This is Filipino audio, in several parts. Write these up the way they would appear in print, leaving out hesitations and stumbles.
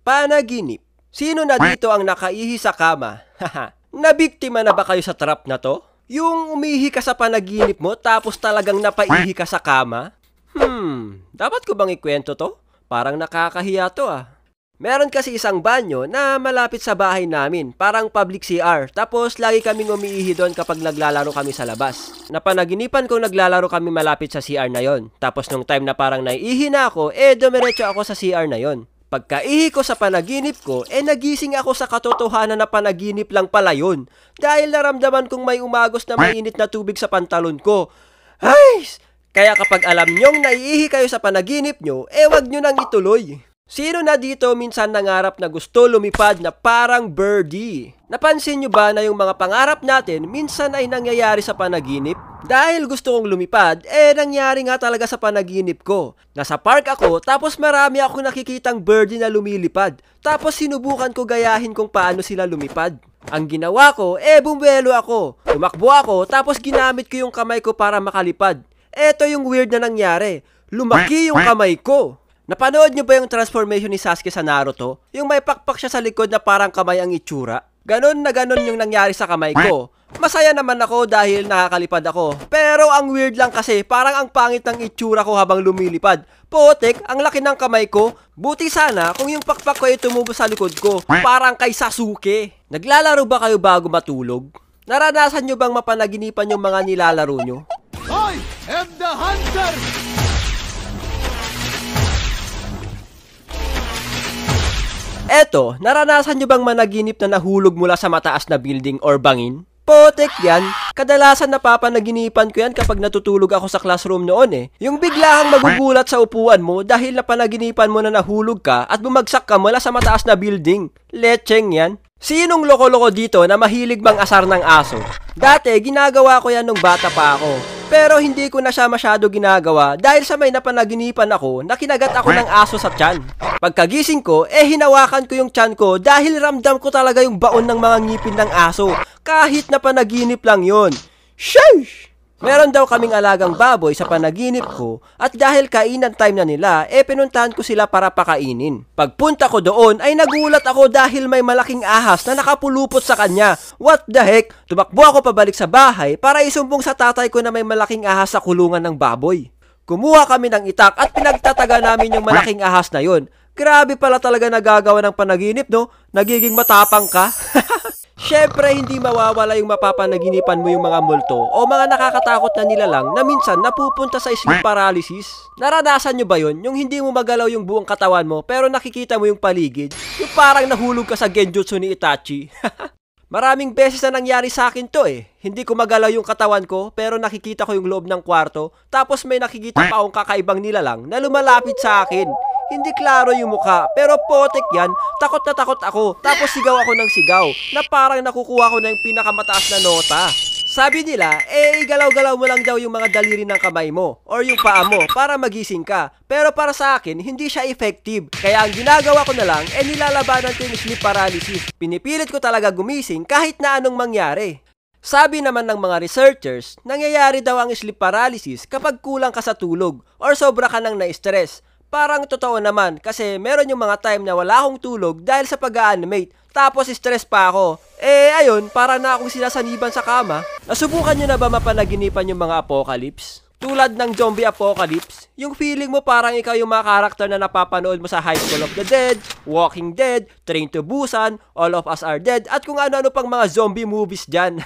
Panaginip. Sino na dito ang nakaihi sa kama? Nabiktima na ba kayo sa trap na to? Yung umihi ka sa panaginip mo tapos talagang napaihi ka sa kama? Dapat ko bang ikwento to? Parang nakakahiya to ah. Meron kasi isang banyo na malapit sa bahay namin, parang public CR. Tapos lagi kaming umiihi doon kapag naglalaro kami sa labas. Napanaginipan kong naglalaro kami malapit sa CR na yon. Tapos nung time na parang naiihi na ako, dumiretso ako sa CR na yon. Pagkaihi ko sa panaginip ko, nagising ako sa katotohanan na panaginip lang pala yun. Dahil naramdaman kong may umagos na mainit na tubig sa pantalon ko. Ay! Kaya kapag alam nyong naiihi kayo sa panaginip nyo, wag nyo nang ituloy. Sino na dito minsan nangarap na gusto lumipad na parang birdie? Napansin nyo ba na yung mga pangarap natin minsan ay nangyayari sa panaginip? Dahil gusto kong lumipad, nangyari nga talaga sa panaginip ko. Nasa park ako, tapos marami akong nakikitang birdie na lumilipad. Tapos sinubukan ko gayahin kung paano sila lumipad. Ang ginawa ko, bumwelo ako. Tumakbo ako, tapos ginamit ko yung kamay ko para makalipad. Eto yung weird na nangyari. Lumaki yung kamay ko. Napanood nyo ba yung transformation ni Sasuke sa Naruto? Yung may pakpak siya sa likod na parang kamay ang itsura? Ganon na ganon yung nangyari sa kamay ko. Masaya naman ako dahil nakakalipad ako. Pero ang weird lang kasi parang ang pangit ng itsura ko habang lumilipad. Potek, ang laki ng kamay ko. Buti sana kung yung pakpak ko ay tumubo sa likod ko. Parang kay Sasuke. Naglalaro ba kayo bago matulog? Naranasan nyo bang mapanaginipan yung mga nilalaro nyo? I am the hunter! Eto, naranasan nyo bang managinip na nahulog mula sa mataas na building or bangin? Potek yan. Kadalasan napapanaginipan ko yan kapag natutulog ako sa classroom noon Yung biglang magugulat sa upuan mo dahil napanaginipan mo na nahulog ka at bumagsak ka mula sa mataas na building. Lecheng yan. Sinong loko-loko dito na mahilig mang asar ng aso? Dati, ginagawa ko yan nung bata pa ako. Pero hindi ko na siya masyado ginagawa dahil sa may napanaginipan ako na kinagat ako ng aso sa tiyan. Pagkagising ko, hinawakan ko yung tiyan ko dahil ramdam ko talaga yung baon ng mga ngipin ng aso. Kahit na panaginip lang yon. Sheesh! Meron daw kaming alagang baboy sa panaginip ko at dahil kainan time na nila, pinuntahan ko sila para pakainin. Pagpunta ko doon ay nagulat ako dahil may malaking ahas na nakapulupot sa kanya. What the heck? Tumakbo ako pabalik sa bahay para isumbong sa tatay ko na may malaking ahas sa kulungan ng baboy. Kumuha kami ng itak at pinagtataga namin yung malaking ahas na yon. Grabe pala talaga nagagawa ng panaginip, no? Nagiging matapang ka. Syempre, hindi mawawala yung mapapanaginipan mo yung mga multo o mga nakakatakot na nilalang na minsan napupunta sa sleep paralysis. Naranasan nyo ba yun? Yung hindi mo magalaw yung buong katawan mo pero nakikita mo yung paligid? Yung parang nahulog ka sa genjutsu ni Itachi. Maraming beses na nangyari sa akin to Hindi ko magalaw yung katawan ko pero nakikita ko yung loob ng kwarto tapos may nakikita pa akong kakaibang nilalang na lumalapit sa akin. Hindi klaro yung mukha, pero potek yan, takot na takot ako, tapos sigaw ako ng sigaw, na parang nakukuha ko na yung pinakamataas na nota. Sabi nila, igalaw-galaw mo lang daw yung mga daliri ng kamay mo, or yung paa mo, para magising ka. Pero para sa akin, hindi siya effective. Kaya ang ginagawa ko na lang, nilalabanan ko yung sleep paralysis. Pinipilit ko talaga gumising kahit na anong mangyari. Sabi naman ng mga researchers, nangyayari daw ang sleep paralysis kapag kulang ka sa tulog, or sobra ka nang na-stress. Parang totoo naman kasi meron yung mga time na wala akong tulog dahil sa pag-animate. Tapos stress pa ako. Ayun, para na akong sinasaniban sa kama. Nasubukan nyo na ba mapanaginipan yung mga apocalypse? Tulad ng zombie apocalypse, yung feeling mo parang ikaw yung mga karakter na napapanood mo sa High School of the Dead, Walking Dead, Train to Busan, All of Us Are Dead, at kung ano-ano pang mga zombie movies dyan.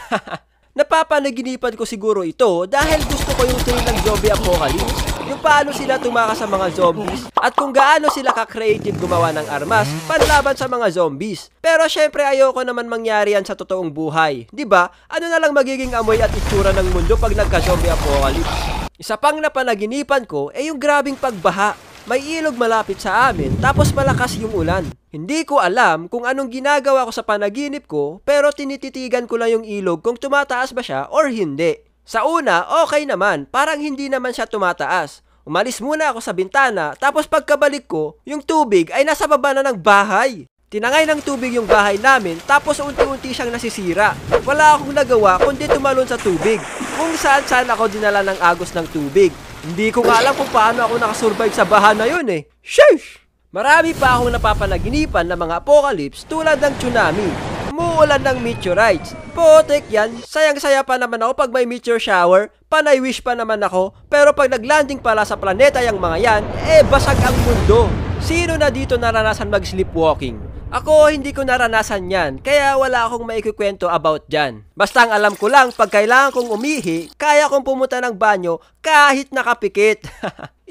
Napapanaginipan ko siguro ito dahil gusto ko yung thrill ng zombie apocalypse. Yung paano sila tumakas sa mga zombies at kung gaano sila ka-creative gumawa ng armas panlaban sa mga zombies. Pero syempre ayoko naman mangyari yan sa totoong buhay. Diba? Ano na lang magiging amoy at itsura ng mundo pag nagka-zombie apocalypse? Isa pang napanaginipan ko yung grabing pagbaha. May ilog malapit sa amin tapos malakas yung ulan. Hindi ko alam kung anong ginagawa ko sa panaginip ko pero tinititigan ko lang yung ilog kung tumataas ba siya or hindi. Sa una, okay naman, parang hindi naman siya tumataas. Umalis muna ako sa bintana, tapos pagkabalik ko, yung tubig ay nasa baba na ng bahay. Tinangay ng tubig yung bahay namin, tapos unti-unti siyang nasisira. Wala akong nagawa kundi tumalon sa tubig, kung saan-saan ako dinala ng agos ng tubig. Hindi ko nga alam kung paano ako nakasurvive sa baha na yun Sheesh! Marami pa akong napapanaginipan ng mga apocalypse tulad ng tsunami, umuulan ng meteorites. Potek yan, sayang-saya pa naman ako pag may meteor shower, panay wish pa naman ako, pero pag naglanding pala sa planeta yung mga yan, basag ang mundo. Sino na dito naranasan mag-sleepwalking? Ako, hindi ko naranasan yan, kaya wala akong maikukwento about dyan. Basta ang alam ko lang, pag kailangan kong umihi, kaya kong pumunta ng banyo kahit nakapikit.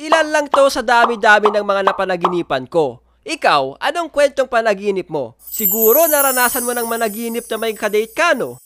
Ilan lang to sa dami-dami ng mga napanaginipan ko. Ikaw, anong kwentong panaginip mo? Siguro naranasan mo ng managinip na may kadate ka, no?